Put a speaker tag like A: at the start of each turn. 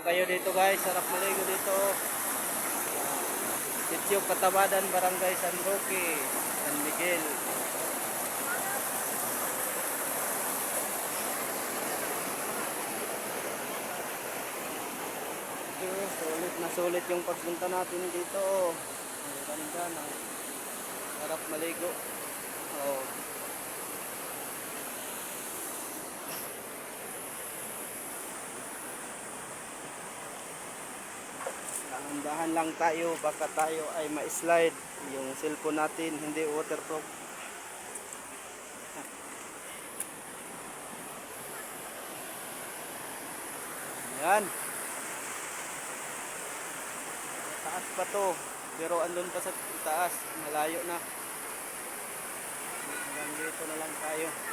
A: kayo dito guys, sarap maligo dito. Sitio Katabadan, Barangay San Roque, San Miguel. Sulit na sulit yung pagpunta natin dito. Ang ganda na. Sarap maligo. Oh. Dahan lang tayo, baka tayo ay ma-slide. Yung cellphone natin hindi waterproof. Yan. Taas pa to, pero andun pa sa taas, malayo na. Hanggang dito na lang tayo.